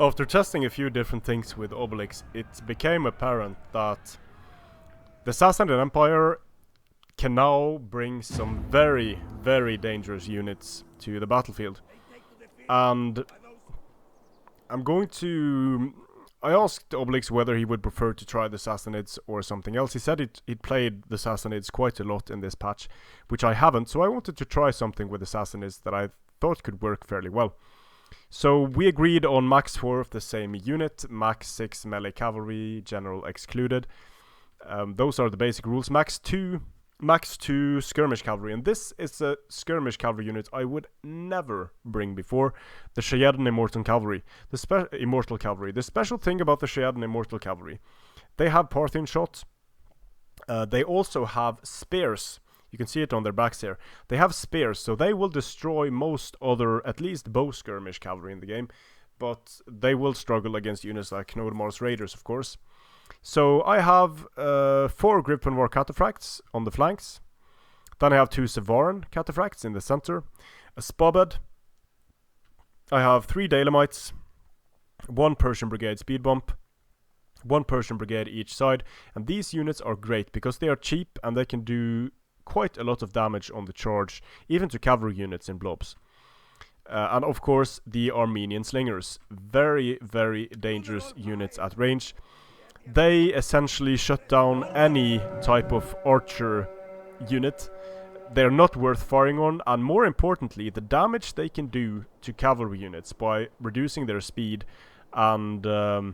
After testing a few different things with Obelix, it became apparent that the Sassanid Empire can now bring some very, very dangerous units to the battlefield. And I asked Obelix whether he would prefer to try the Sassanids or something else. He said he'd played the Sassanids quite a lot in this patch, which I haven't, so I wanted to try something with the Sassanids that I thought could work fairly well. So we agreed on max 4 of the same unit, max 6 melee cavalry, general excluded. Those are the basic rules. Max 2 skirmish cavalry, and this is a skirmish cavalry unit I would never bring before. The Shayadan Immortal Cavalry. Immortal Cavalry. The special thing about the Shayadan Immortal Cavalry, they have Parthian shot. They also have spears. You can see it on their backs here. They have spears, so they will destroy most other, at least bow skirmish cavalry in the game, but they will struggle against units like Nodmar's Raiders, of course. So I have 4 Griffin War Cataphracts on the flanks. Then I have 2 Sevaran Cataphracts in the center. A Spobed. I have 3 Daylamites. 1 Persian Brigade Speed Bump. 1 Persian Brigade each side. And these units are great because they are cheap and they can do quite a lot of damage on the charge, even to cavalry units in blobs. And of course the Armenian Slingers. Very, very dangerous units at range. They essentially shut down any type of archer unit. They're not worth firing on, and more importantly, the damage they can do to cavalry units by reducing their speed and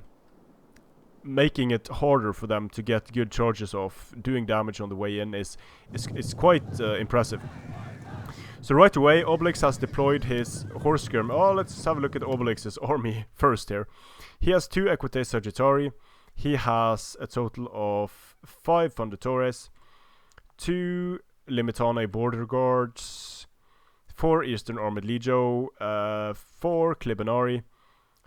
making it harder for them to get good charges off, doing damage on the way in is quite impressive. So right away, Obelix has deployed his horse skirm. Oh, let's have a look at Obelix's army first here. He has 2 Equites Sagittari. He has a total of 5 Funditores, 2 Limitane Border Guards, 4 Eastern Armored Legio, 4 Clibinari,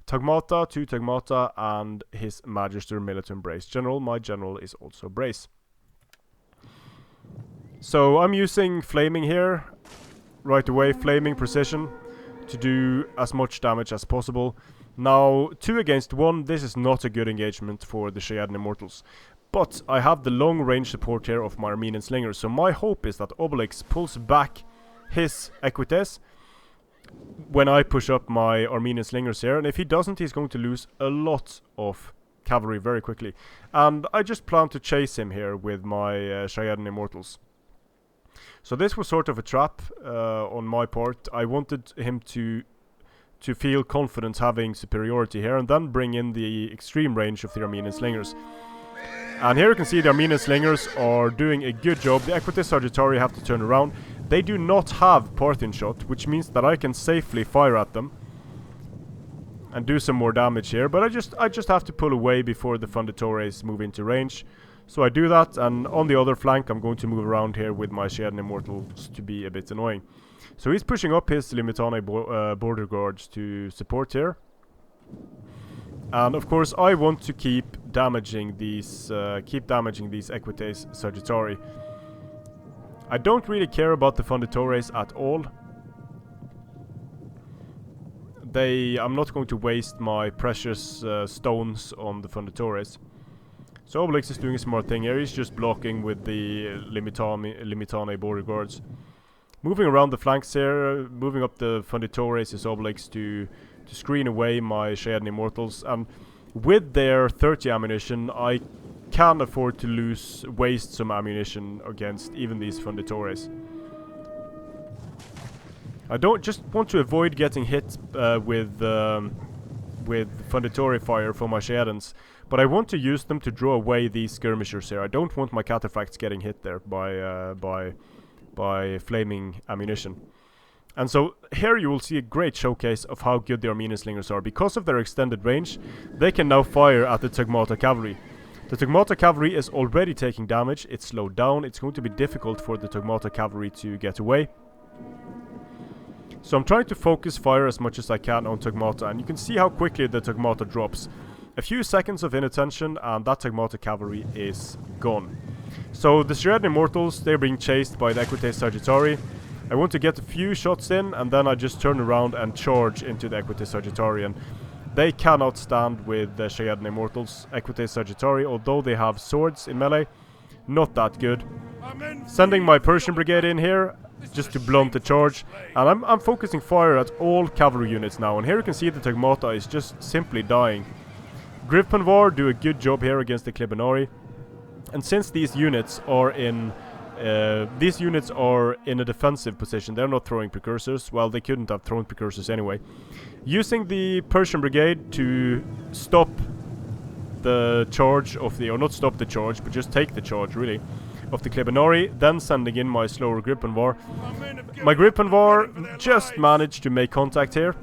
Tagmata, 2 Tagmata, and his Magister Militum Brace General. My general is also Brace. So I'm using Flaming here, right away, Flaming Precision, to do as much damage as possible. Now, 2 against 1, this is not a good engagement for the Shayadan Immortals. But I have the long range support here of my Armenian Slingers, so my hope is that Obelix pulls back his Equites when I push up my Armenian Slingers here, and if he doesn't, he's going to lose a lot of cavalry very quickly. And I just plan to chase him here with my Shayadan Immortals. So this was sort of a trap on my part. I wanted him to feel confident having superiority here, and then bring in the extreme range of the Armenian Slingers. And here you can see the Armenian Slingers are doing a good job. The Equites Sagittari have to turn around. They do not have Parthian shot, which means that I can safely fire at them and do some more damage here, but I just have to pull away before the Funditores move into range. So I do that, and on the other flank I'm going to move around here with my Shayadan Immortals to be a bit annoying. So he's pushing up his Limitane Border Guards to support here. And of course I want to keep damaging these Equites Sagittari. I don't really care about the Funditores at all. I'm not going to waste my precious stones on the Funditores. So Obelix is doing a smart thing here. He's just blocking with the Limitane Border Guards. Moving around the flanks here, moving up the Funditores is Obelix to screen away my Shayadan Immortals. And with their 30 ammunition, I can afford to waste some ammunition against even these Funditores. I don't just want to avoid getting hit with Funditore fire from my Shayadans, but I want to use them to draw away these skirmishers here. I don't want my Cataphracts getting hit there by flaming ammunition. And so here you will see a great showcase of how good the Armenian Slingers are. Because of their extended range, they can now fire at the Tagmata Cavalry. The Tagmata Cavalry is already taking damage. It's slowed down. It's going to be difficult for the Tagmata Cavalry to get away. So I'm trying to focus fire as much as I can on Tagmata, and you can see how quickly the Tagmata drops. A few seconds of inattention and that Tagmata Cavalry is gone. So the Shayadan Immortals, they're being chased by the Equites Sagittari. I want to get a few shots in, and then I just turn around and charge into the Equites Sagittari. And They cannot stand with the Shayadin Immortals, Equite Sagittari, although they have swords in melee. Not that good. Sending my Persian brigade in here, just to blunt the charge. And I'm focusing fire at all cavalry units now. And here you can see the Tagmata is just simply dying. Gripenvar do a good job here against the Klebenari. And since these units are in a defensive position, they're not throwing precursors. Well, they couldn't have thrown precursors anyway. Using the Persian brigade to stop the charge of the, or not stop the charge, but just take the charge really, of the Klebenari, then sending in my slower Gripenvar. My Gripenvar just managed to make contact here.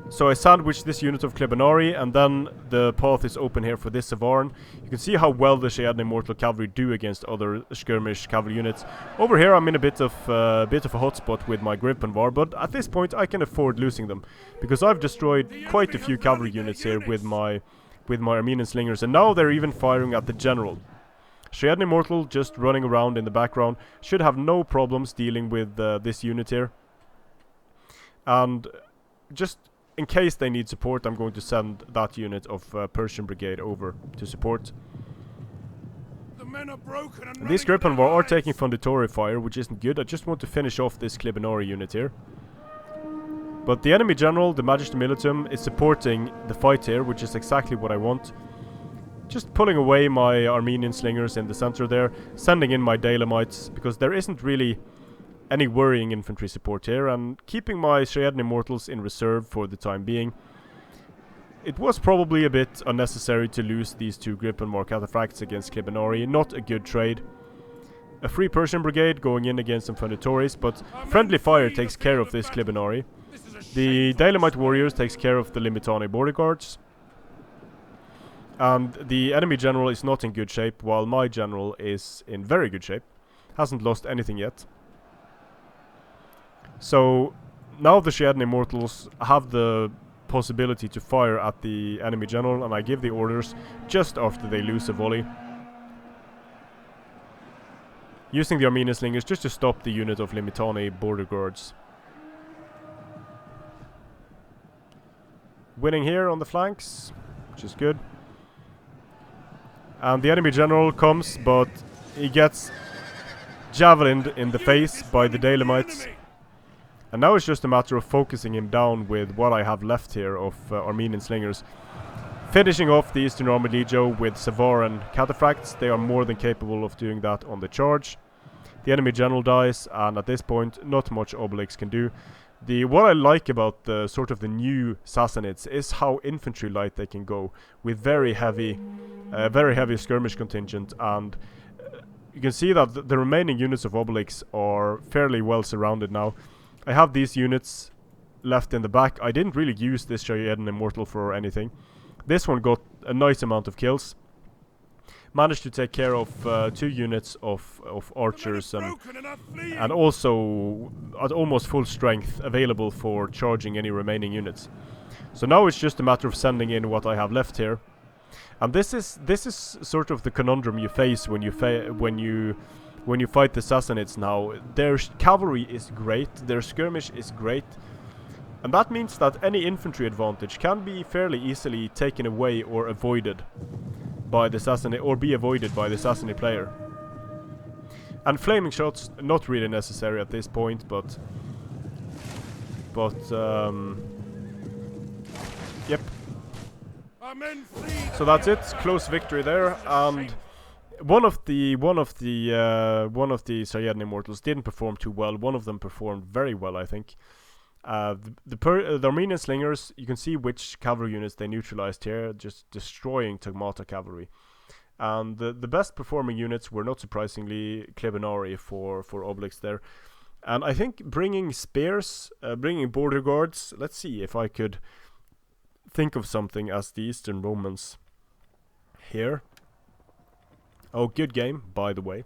So I sandwich this unit of Klebenari, and then the path is open here for this Savaran. You can see how well the Shayadin Immortal Cavalry do against other skirmish cavalry units. Over here I'm in a bit of a hotspot with my Gripenvar, but at this point I can afford losing them, because I've destroyed quite a few cavalry units here with my Armenian slingers, and now they're even firing at the general. Shayadin Immortal just running around in the background should have no problems dealing with this unit here. And just in case they need support, I'm going to send that unit of Persian brigade over to support. The men are broken and These Gripenvar are taking Funditory fire, which isn't good. I just want to finish off this Klebenari unit here. But the enemy general, the Magister Militum, is supporting the fight here, which is exactly what I want. Just pulling away my Armenian slingers in the center there, sending in my Daylamites, because there isn't really any worrying infantry support here, and keeping my Shayadin Immortals in reserve for the time being. It was probably a bit unnecessary to lose these two Gripenvar cataphracts against Klebenari. Not a good trade. A free Persian brigade going in against some Funditories, but friendly fire takes care of this Klebenari. The Daylamite warriors takes care of the Limitani border guards. And the enemy general is not in good shape, while my general is in very good shape. Hasn't lost anything yet. So now the Shayadin Immortals have the possibility to fire at the enemy general, and I give the orders just after they lose a volley. Using the Armenian slingers just to stop the unit of Limitani border guards. Winning here on the flanks, which is good. And the enemy general comes, but he gets javelined in the face by the Daylamites. And now it's just a matter of focusing him down with what I have left here of Armenian slingers. Finishing off the Eastern Armored Legio with Savaran cataphracts. They are more than capable of doing that on the charge. The enemy general dies, and at this point not much Obelix can do. What I like about the sort of the new Sassanids is how infantry light they can go with very heavy skirmish contingent, and you can see that the remaining units of Obelix are fairly well surrounded now. I have these units left in the back. I didn't really use this Shayadin Immortal for anything. This one got a nice amount of kills. Managed to take care of 2 units of archers, and also at almost full strength available for charging any remaining units. So now it's just a matter of sending in what I have left here. And this is sort of the conundrum you face when you fight the Sassanids now. Their cavalry is great, their skirmish is great, and that means that any infantry advantage can be fairly easily taken away or avoided by the Sassanid, or be avoided by the Sassanid player. And flaming shots, not really necessary at this point, but yep. So that's it, close victory there, and one of the Shayadin Immortals didn't perform too well. One of them performed very well, I think. The Armenian slingers, you can see which cavalry units they neutralized here, just destroying Tagmata cavalry. And the best performing units were, not surprisingly, Klebenari for Obelix there. And I think bringing spears, bringing border guards, let's see if I could think of something as the Eastern Romans here. Oh, good game, by the way.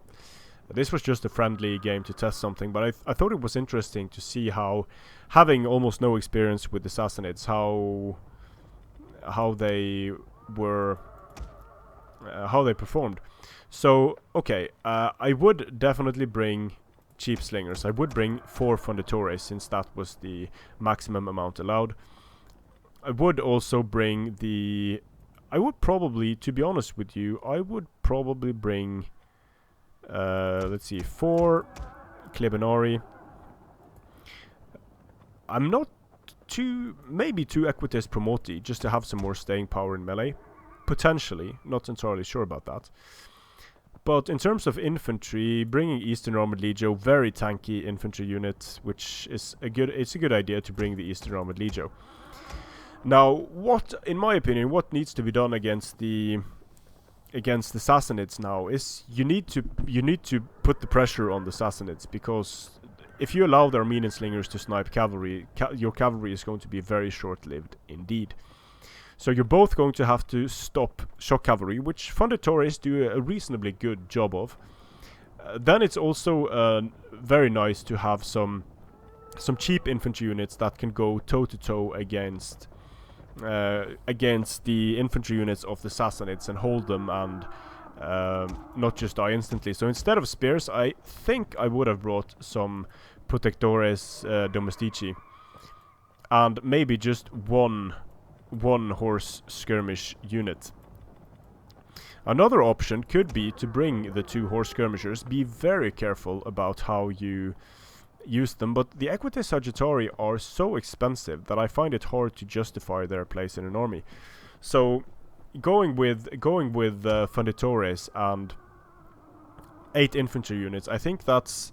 This was just a friendly game to test something, but I thought it was interesting to see how, having almost no experience with the Sassanids, how they were, how they performed. So, okay, I would definitely bring cheap slingers. I would bring 4 Funditores, since that was the maximum amount allowed. I would also bring the... I would probably, to be honest with you, I would probably bring... let's see, 4 Klebinari. I'm not maybe 2 Equites Promoti, just to have some more staying power in melee. Potentially, not entirely sure about that. But in terms of infantry, bringing Eastern Armored Legio, very tanky infantry unit, which is it's a good idea to bring the Eastern Armored Legio. Now, in my opinion, what needs to be done against the Sassanids now is you need to put the pressure on the Sassanids, because if you allow the Armenian slingers to snipe cavalry, your cavalry is going to be very short-lived indeed. So you're both going to have to stop shock cavalry, which Funditores do a reasonably good job of. Then it's also very nice to have some cheap infantry units that can go toe-to-toe against the infantry units of the Sassanids and hold them and not just die instantly. So instead of spears, I think I would have brought some Protectores Domestici and maybe just one horse skirmish unit. Another option could be to bring the 2 horse skirmishers. Be very careful about how you use them, but the Equites Sagittari are so expensive that I find it hard to justify their place in an army. So going with Funditores and 8 infantry units, I think that's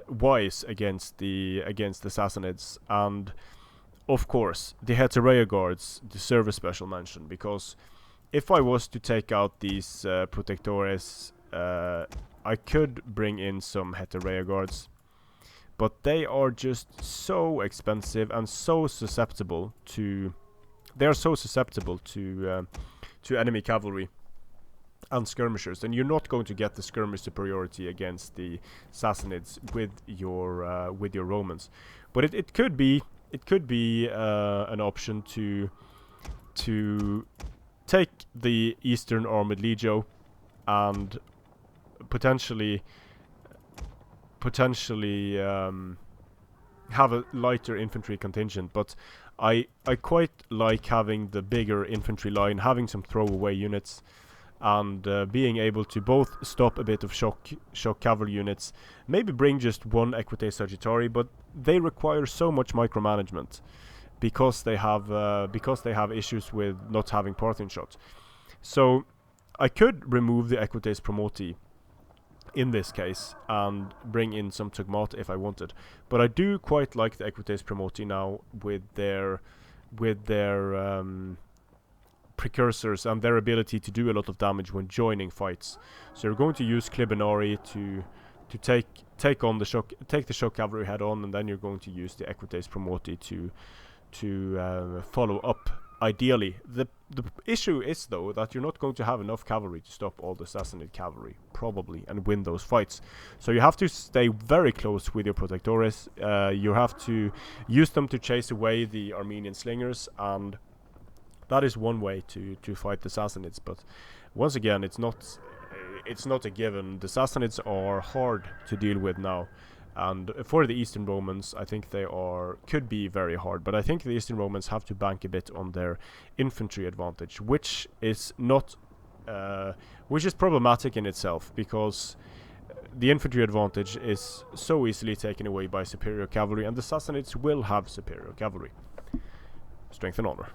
wise against the Sassanids. And of course, the Heterea guards deserve a special mention, because if I was to take out these Protectores, I could bring in some Heterea guards, but they are just so expensive and so susceptible to... They are so susceptible to enemy cavalry and skirmishers, and you're not going to get the skirmish superiority against the Sassanids with your Romans. But it could be an option to take the Eastern Armored Legio and potentially have a lighter infantry contingent. But I quite like having the bigger infantry line, having some throwaway units, and being able to both stop a bit of shock cavalry units, maybe bring just 1 Equites Sagittari, but they require so much micromanagement because they have issues with not having Parthian shots. So I could remove the Equites Promoti in this case and bring in some Tugmat if I wanted, but I do quite like the Equites Promoti now with their precursors and their ability to do a lot of damage when joining fights. So you're going to use Klebinari to take the shock cavalry head on, and then you're going to use the Equites Promoti to follow up. Ideally, the issue is though that you're not going to have enough cavalry to stop all the Sassanid cavalry probably and win those fights. So you have to stay very close with your Protectores. You have to use them to chase away the Armenian slingers, and that is one way to fight the Sassanids. But once again, it's not a given. The Sassanids are hard to deal with now, and for the Eastern Romans, I think they could be very hard. But I think the Eastern Romans have to bank a bit on their infantry advantage, which is problematic in itself, because the infantry advantage is so easily taken away by superior cavalry, and the Sassanids will have superior cavalry. Strength and honor.